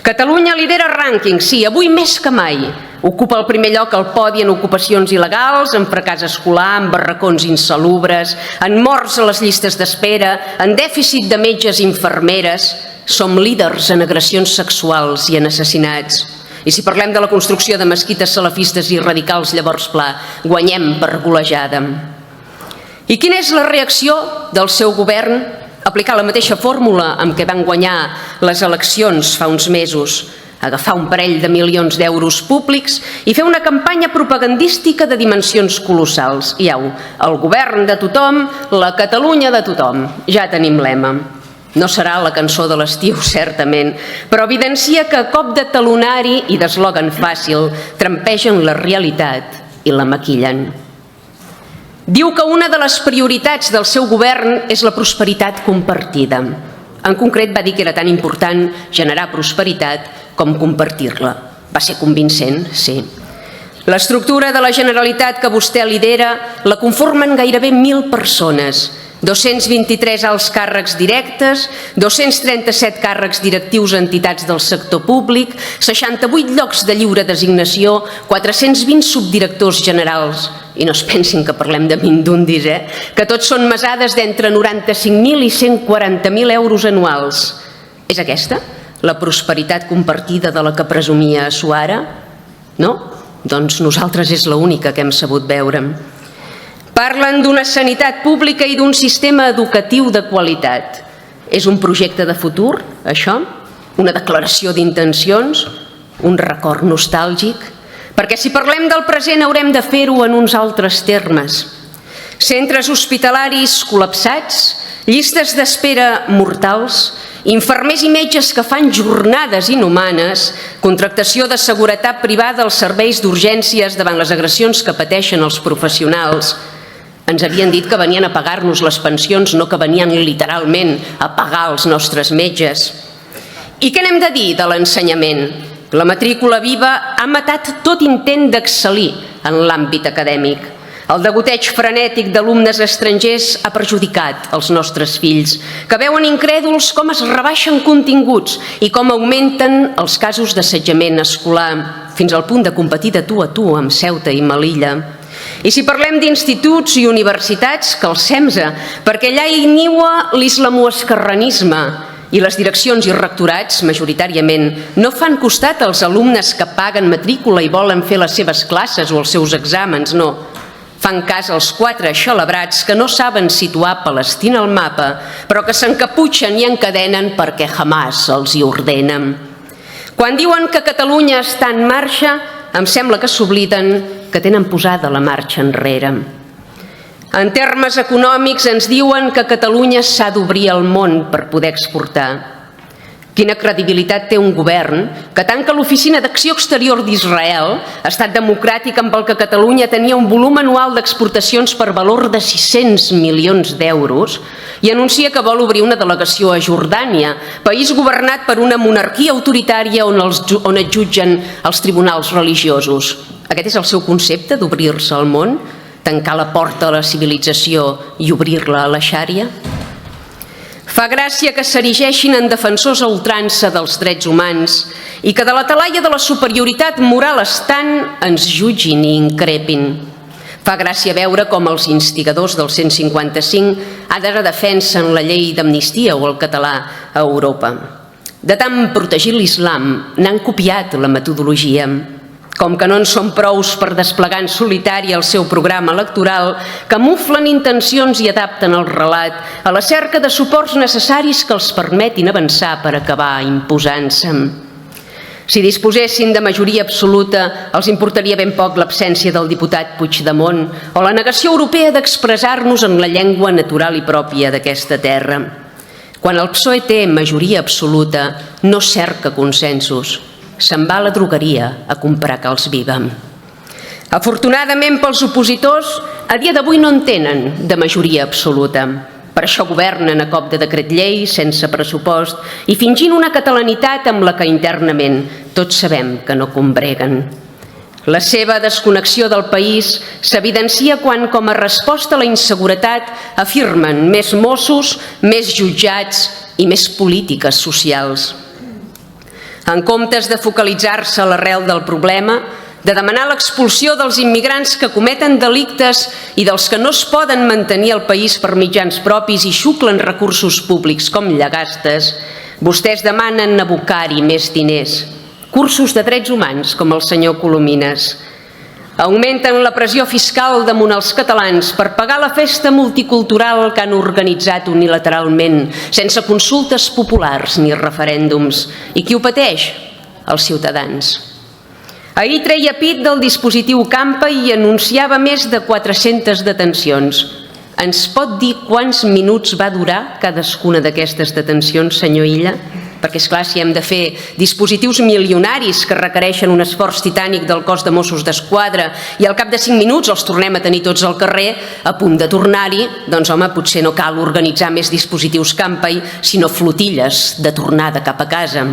Catalunya lidera rànquing, sí, avui més que mai. Ocupa el primer lloc al podi en ocupacions il·legals, en fracàs escolar, en barracons insalubres, en morts a les llistes d'espera, en dèficit de metges i infermeres. Som líders en agressions sexuals i en assassinats. I si parlem de la construcció de mesquites salafistes i radicals, llavors, clar, guanyem per golejada. I quina és la reacció del seu govern? Aplicar la mateixa fórmula amb què van guanyar les eleccions fa uns mesos, agafar un parell de milions d'euros públics i fer una campanya propagandística de dimensions colossals. I au, el govern de tothom, la Catalunya de tothom. Ja tenim lema. No serà la cançó de l'estiu, certament, però evidencia que a cop de talonari i d'eslògan fàcil trampegen la realitat i la maquillen. Diu que una de les prioritats del seu govern és la prosperitat compartida. En concret va dir que era tan important generar prosperitat com compartir-la. Va ser convincent, sí. L'estructura de la Generalitat que vostè lidera la conformen gairebé 1.000 persones, 223 alts càrrecs directes, 237 càrrecs directius a entitats del sector públic, 68 llocs de lliure designació, 420 subdirectors generals. I no es pensin que parlem de mindundis, que tots són mesades d'entre 95.000 i 140.000 euros anuals. És aquesta la prosperitat compartida de la que presumia Suara? No? Doncs nosaltres és l'única que hem sabut veure. Parlen d'una sanitat pública i d'un sistema educatiu de qualitat. És un projecte de futur, això? Una declaració d'intencions? Un record nostàlgic? Perquè si parlem del present haurem de fer-ho en uns altres termes. Centres hospitalaris col·lapsats, llistes d'espera mortals, infermers i metges que fan jornades inhumanes, contractació de seguretat privada als serveis d'urgències davant les agressions que pateixen els professionals. Ens havien dit que venien a pagar-nos les pensions, no que venien literalment a pagar els nostres metges. I què n'hem de dir de l'ensenyament? La matrícula viva ha matat tot intent d'excel·lir en l'àmbit acadèmic. El degoteig frenètic d'alumnes estrangers ha perjudicat els nostres fills, que veuen incrèduls com es rebaixen continguts i com augmenten els casos d'assetjament escolar, fins al punt de competir de tu a tu amb Ceuta i Melilla. I si parlem d'instituts i universitats, que els CEMSA, perquè allà hi niua l'islamoesquerranisme i les direccions i rectorats, majoritàriament, no fan costat als alumnes que paguen matrícula i volen fer les seves classes o els seus exàmens, no. Fan cas als 4 eixelebrats que no saben situar Palestina al mapa, però que s'encaputxen i encadenen perquè Hamas els hi ordenen. Quan diuen que Catalunya està en marxa, em sembla que s'obliden que tenen posada la marxa enrere. En termes econòmics ens diuen que Catalunya s'ha d'obrir al món per poder exportar. Quina credibilitat té un govern que tanca l'Oficina d'Acció Exterior d'Israel, estat democràtic amb el que Catalunya tenia un volum anual d'exportacions per valor de 600 milions d'euros, i anuncia que vol obrir una delegació a Jordània, país governat per una monarquia autoritària on es jutgen els tribunals religiosos. Aquest és el seu concepte d'obrir-se al món? Tancar la porta a la civilització i obrir-la a la xària? Fa gràcia que s'erigeixin en defensors a ultrança dels drets humans i que de la talaia de la superioritat moral estant ens jutgin i increpin. Fa gràcia veure com els instigadors del 155 ara defensen la llei d'amnistia o el català a Europa. De tant protegir l'islam, n'han copiat la metodologia. Com que no en són prous per desplegar en solitari el seu programa electoral, camuflen intencions i adapten el relat a la cerca de suports necessaris que els permetin avançar per acabar imposant-se. Si disposessin de majoria absoluta, els importaria ben poc l'absència del diputat Puigdemont o la negació europea d'expressar-nos en la llengua natural i pròpia d'aquesta terra. Quan el PSOE té majoria absoluta, no cerca consensos. Se'n va a la drogueria a comprar Calç Viva. Afortunadament pels opositors, a dia d'avui no en tenen de majoria absoluta. Per això governen a cop de decret llei, sense pressupost, i fingint una catalanitat amb la que internament tots sabem que no combreguen. La seva desconnexió del país s'evidencia quan, com a resposta a la inseguretat, afirmen més Mossos, més jutjats i més polítiques socials. En comptes de focalitzar-se a l'arrel del problema, de demanar l'expulsió dels immigrants que cometen delictes i dels que no es poden mantenir al país per mitjans propis i xuclen recursos públics com llagastes, vostès demanen abocar-hi més diners. Cursos de drets humans, com el senyor Colomines. Augmenten la pressió fiscal damunt els catalans per pagar la festa multicultural que han organitzat unilateralment, sense consultes populars ni referèndums. I qui ho pateix? Els ciutadans. Ahir treia pit del dispositiu Campa i anunciava més de 400 detencions. Ens pot dir quants minuts va durar cadascuna d'aquestes detencions, senyor Illa? Perquè, esclar, si hem de fer dispositius milionaris que requereixen un esforç titànic del cos de Mossos d'Esquadra i al cap de 5 minuts els tornem a tenir tots al carrer a punt de tornar-hi, doncs, home, potser no cal organitzar més dispositius Campai, sinó flotilles de tornada cap a casa.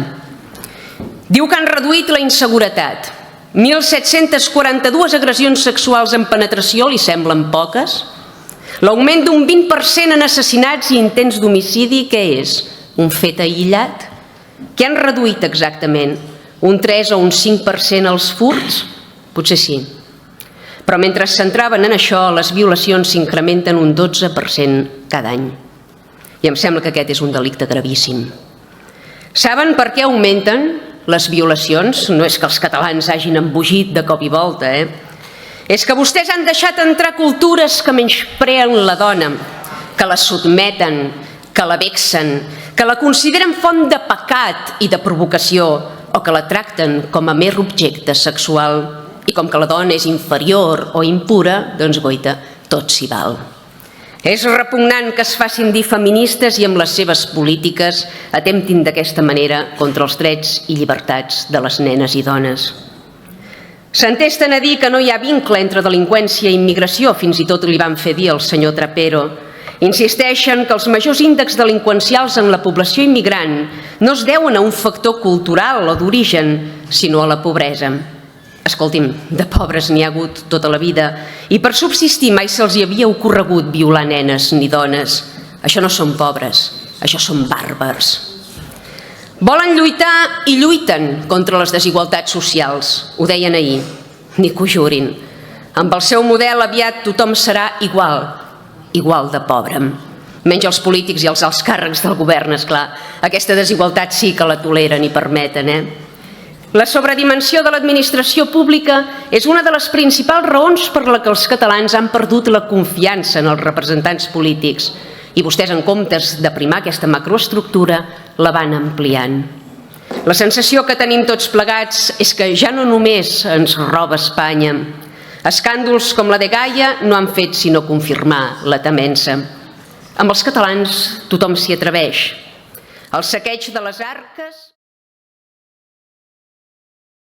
Diu que han reduït la inseguretat. 1.742 agressions sexuals en penetració li semblen poques? L'augment d'un 20% en assassinats i intents d'homicidi, què és? Un fet aïllat? Què han reduït exactament? Un 3 o un 5% els furts? Potser sí. Però mentre es centraven en això, les violacions s'incrementen un 12% cada any. I em sembla que aquest és un delicte gravíssim. Saben per què augmenten les violacions? No és que els catalans hagin embogit de cop i volta, És que vostès han deixat entrar cultures que menyspreen la dona, que la sotmeten, que la vexen, que la consideren font de pecat i de provocació o que la tracten com a mer objecte sexual. I com que la dona és inferior o impura, doncs, goita, tot s'hi val. És repugnant que es facin dir feministes i amb les seves polítiques atemptin d'aquesta manera contra els drets i llibertats de les nenes i dones. S'entesten a dir que no hi ha vincle entre delinqüència i immigració, fins i tot li van fer dir al senyor Trapero. Insisteixen que els majors índexs delinqüencials en la població immigrant no es deuen a un factor cultural o d'origen, sinó a la pobresa. Escolti'm, de pobres n'hi ha hagut tota la vida i per subsistir mai se'ls hi havia ocorregut violar nenes ni dones. Això no són pobres, això són bàrbars. Volen lluitar i lluiten contra les desigualtats socials, ho deien ahir, ni que ho jurin. Amb el seu model aviat tothom serà igual de pobre. Menys els polítics i els alts càrrecs del govern, esclar. Aquesta desigualtat sí que la toleren i permeten, La sobredimensió de l'administració pública és una de les principals raons per la que els catalans han perdut la confiança en els representants polítics i vostès, en comptes d'aprimar aquesta macroestructura, la van ampliant. La sensació que tenim tots plegats és que ja no només ens roba Espanya. Escàndols com la de Gaia no han fet sinó confirmar la temença. Amb els catalans tothom s'hi atreveix. El saqueig de les arques...